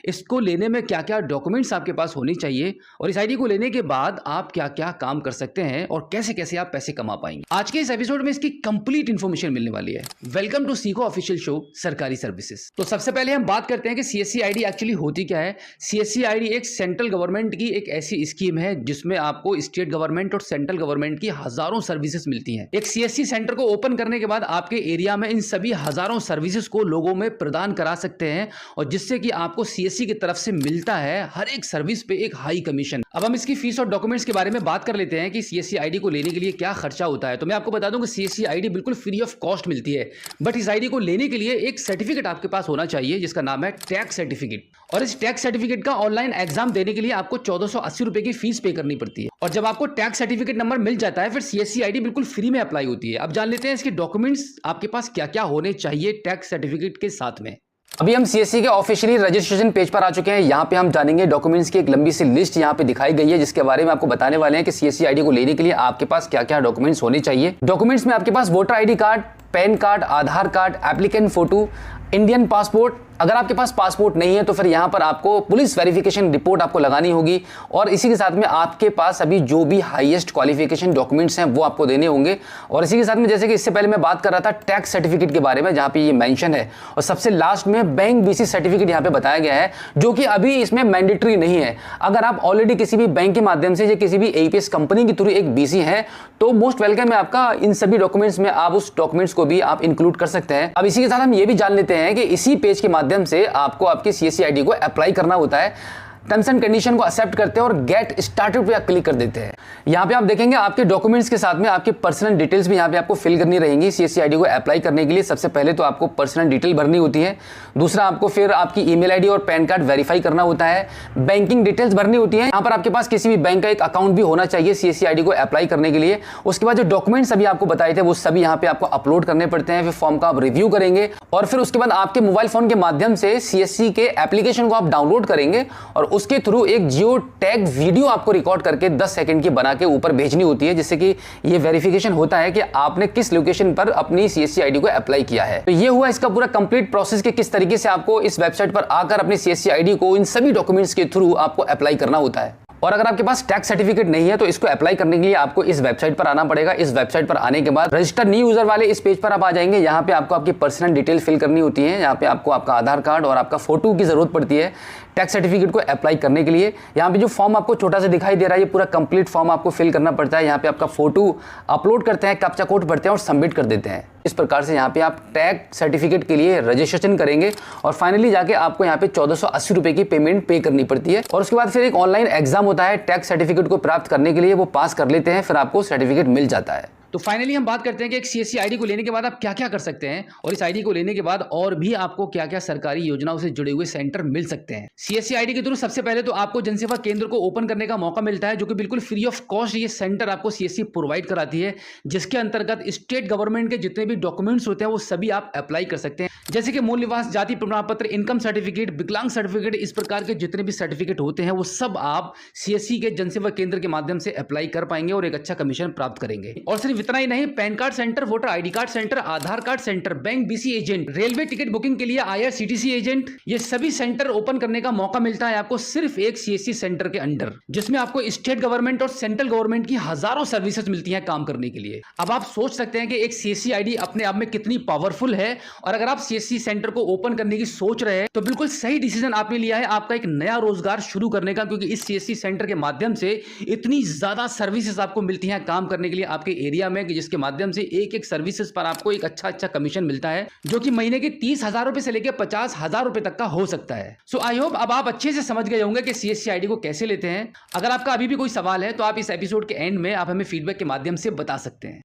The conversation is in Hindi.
इसको लेने में क्या क्या डॉक्यूमेंट्स आपके पास होने चाहिए और इस आईडी को लेने के बाद आप क्या क्या काम कर सकते हैं और कैसे कैसे आप पैसे कमा पाएंगे। आज के इस एपिसोड में इसकी कंप्लीट इंफॉर्मेशन मिलने वाली है। वेलकम टू सीखो ऑफिशियल शो सरकारी सर्विसेज। तो सबसे पहले हम बात करते हैं कि सीएससी आईडी एक्चुअली होती क्या है। सीएससी आईडी एक सेंट्रल गवर्नमेंट की एक ऐसी स्कीम है जिसमें आपको स्टेट गवर्नमेंट और सेंट्रल गवर्नमेंट की हजारों सर्विसेज मिलती हैं। एक सीएससी सेंटर को ओपन करने के बाद आपके एरिया में इन सभी हजारों सर्विसेज को लोगों में प्रदान करा सकते हैं और जिससे कि आपको सीएससी की तरफ से मिलता है हर एक सर्विस पे एक हाई कमीशन। अब हम इसकी फीस और डॉक्यूमेंट्स के बारे में बात कर लेते हैं कि सीएससी आईडी को लेने के लिए क्या खर्चा होता है। तो मैं आपको बता दूं कि सीएससी आईडी बिल्कुल फ्री ऑफ कॉस्ट मिलती है, बट इस आईडी को लेने के लिए एक सर्टिफिकेट आपके पास होना चाहिए जिसका नाम है टैक्स सर्टिफिकेट। और इस टैक्स सर्टिफिकेट का ऑनलाइन एग्जाम देने के लिए आपको 1480 रुपए की फीस पे करनी पड़ती है। और जब आपको टैक्स सर्टिफिकेट नंबर मिल जाता है फिर सीएससी आईडी बिल्कुल फ्री में अप्लाई होती है। अब जान लेते हैं इसके डॉक्यूमेंट्स आपके पास क्या क्या होने चाहिए टैक्स सर्टिफिकेट के साथ में। अभी हम सीएससी के ऑफिशियली रजिस्ट्रेशन पेज पर आ चुके हैं। यहाँ पे हम जानेंगे डॉक्यूमेंट्स की एक लंबी सी लिस्ट यहाँ पे दिखाई गई है जिसके बारे में आपको बताने वाले हैं कि सीएससी आईडी को लेने के लिए आपके पास क्या क्या डॉक्यूमेंट्स होने चाहिए। डॉक्यूमेंट्स में आपके पास voter ID card, PAN card, Aadhaar card, applicant photo, Indian passport. अगर आपके पास पासपोर्ट नहीं है तो फिर यहाँ पर आपको पुलिस वेरिफिकेशन रिपोर्ट आपको लगानी होगी और इसी के साथ में आपके पास अभी जो भी हाईएस्ट क्वालिफिकेशन डॉक्यूमेंट्स हैं वो आपको देने होंगे। और इसी के साथ में जैसे कि इससे पहले मैं बात कर रहा था टैक्स सर्टिफिकेट के बारे में जहाँ पे ये मेंशन है और सबसे लास्ट में बैंक बीसी सर्टिफिकेट यहाँ पे बताया गया है जो कि अभी इसमें मैंडेटरी नहीं है। अगर आप ऑलरेडी किसी भी बैंक के माध्यम से या किसी भी एपीएस कंपनी के थ्रू एक बीसी है तो मोस्ट वेलकम है आपका। इन सभी डॉक्यूमेंट्स में आप उस डॉक्यूमेंट्स को भी आप इंक्लूड कर सकते हैं। अब इसी के साथ हम ये भी जान लेते हैं कि इसी पेज के माध्यम से आपको आपकी सीएससी आईडी को अप्लाई करना होता है। टर्म्स एंड कंडीशन को एक्सेप्ट करते हैं और गेट स्टार्टेड पे क्लिक कर देते हैं। यहाँ पे आप देखेंगे आपके डॉक्यूमेंट्स के साथ में आपकी पर्सनल डिटेल्स भी यहाँ पे आपको फिल करनी रहेंगी। सीएससी आईडी को अप्लाई करने के लिए सबसे पहले तो आपको पर्सनल डिटेल भरनी होती है। दूसरा आपको फिर आपकी ईमेल आईडी और पैन कार्ड वेरीफाई करना होता है। बैंकिंग डिटेल्स भरनी होती है। यहाँ पर आपके पास किसी भी बैंक का एक अकाउंट भी होना चाहिए सीएससी आईडी को अप्लाई करने के लिए। उसके बाद जो डॉक्यूमेंट्स अभी आपको बताए थे वो सभी यहाँ पे आपको अपलोड करने पड़ते हैं। फिर फॉर्म का आप रिव्यू करेंगे और फिर उसके बाद आपके मोबाइल फोन के माध्यम से सीएससी के एप्लीकेशन को आप डाउनलोड करेंगे और उसके थ्रू एक जियो टैग वीडियो आपको रिकॉर्ड करके 10 सेकंड की बना के ऊपर भेजनी होती है जिससे कि ये वेरिफिकेशन होता है कि आपने किस लोकेशन पर अपनी सीएससी आईडी को अप्लाई किया है। तो ये हुआ इसका पूरा कंप्लीट प्रोसेस कि किस तरीके से आपको इस वेबसाइट पर आकर अपनी सीएससी आईडी को इन सभी डॉक्यूमेंट्स के थ्रू आपको अप्लाई करना होता है। और अगर आपके पास टैक्स सर्टिफिकेट नहीं है तो इसको अप्लाई करने के लिए आपको इस वेबसाइट पर आना पड़ेगा। इस वेबसाइट पर आने के बाद रजिस्टर न्यू यूजर वाले इस पेज पर आप आ जाएंगे। यहाँ पे आपको आपकी पर्सनल डिटेल फिल करनी होती है। यहाँ पे आपको आपका आधार कार्ड और आपका फोटो की जरूरत पड़ती है टैक्स सर्टिफिकेट को अप्लाई करने के लिए। यहाँ पे जो फॉर्म आपको छोटा सा दिखाई दे रहा है ये पूरा कंप्लीट फॉर्म आपको फिल करना पड़ता है। यहाँ पे आपका फोटो अपलोड करते हैं, कैप्चा कोड भरते हैं और सबमिट कर देते हैं। इस प्रकार से यहाँ पे आप टैक्स सर्टिफिकेट के लिए रजिस्ट्रेशन करेंगे और फाइनली जाके आपको यहाँ पे 1480 रुपए की पेमेंट पे करनी पड़ती है। और उसके बाद फिर एक ऑनलाइन एग्जाम होता है टैक्स सर्टिफिकेट को प्राप्त करने के लिए। वो पास कर लेते हैं फिर आपको सर्टिफिकेट मिल जाता है। तो फाइनली हम बात करते हैं कि एक सीएससी आईडी को लेने के बाद आप क्या क्या कर सकते हैं और इस आईडी को लेने के बाद और भी आपको क्या क्या सरकारी योजनाओं से जुड़े हुए सेंटर मिल सकते हैं। सीएससी आईडी के थ्रू सबसे पहले तो आपको जनसेवा केंद्र को ओपन करने का मौका मिलता है जो कि बिल्कुल फ्री ऑफ कॉस्ट ये सेंटर आपको सीएससी प्रोवाइड कराती है, जिसके अंतर्गत स्टेट गवर्नमेंट के जितने भी डॉक्यूमेंट्स होते हैं वो सभी आप अप्लाई कर सकते हैं, जैसे कि मूल निवास, जाति प्रमाण पत्र, इनकम सर्टिफिकेट, विकलांग सर्टिफिकेट, इस प्रकार के जितने भी सर्टिफिकेट होते हैं वो सब आप सीएससी के जनसेवा केंद्र के माध्यम से अप्लाई कर पाएंगे और एक अच्छा कमीशन प्राप्त करेंगे। और सिर्फ इतना ही नहीं, PAN card centre, voter ID card centre, Aadhaar card centre, bank BC agent, railway ticket booking के लिए आईआरसीटीसी एजेंट, ये सभी सेंटर ओपन करने का मौका मिलता है आपको सिर्फ एक सीएससी सेंटर के अंडर, जिसमें आपको स्टेट गवर्नमेंट और सेंट्रल गवर्नमेंट की हजारों सर्विसेज मिलती हैं काम करने के लिए। अब आप सोच सकते हैं कि एक सीएससी आईडी अपने आप में कितनी पावरफुल है और अगर आप सीएससी सेंटर को ओपन करने की सोच रहे हैं तो बिल्कुल सही डिसीजन आपने लिया है आपका एक नया रोजगार शुरू करने का, क्योंकि इस सीएससी सेंटर के माध्यम से इतनी ज्यादा सर्विसेज आपको मिलती हैं काम करने के लिए आपके एरिया में कि जिसके माध्यम से एक एक सर्विसेज पर आपको एक अच्छा कमीशन मिलता है जो कि महीने के 30,000 रुपए से लेकर 50,000 रुपए तक का हो सकता है। सो आई होप अब आप अच्छे से समझ गए होंगे कि सीएससी आईडी को कैसे लेते हैं। अगर आपका अभी भी कोई सवाल है तो आप इस एपिसोड के एंड में आप हमें फीडबैक के माध्यम से बता सकते हैं।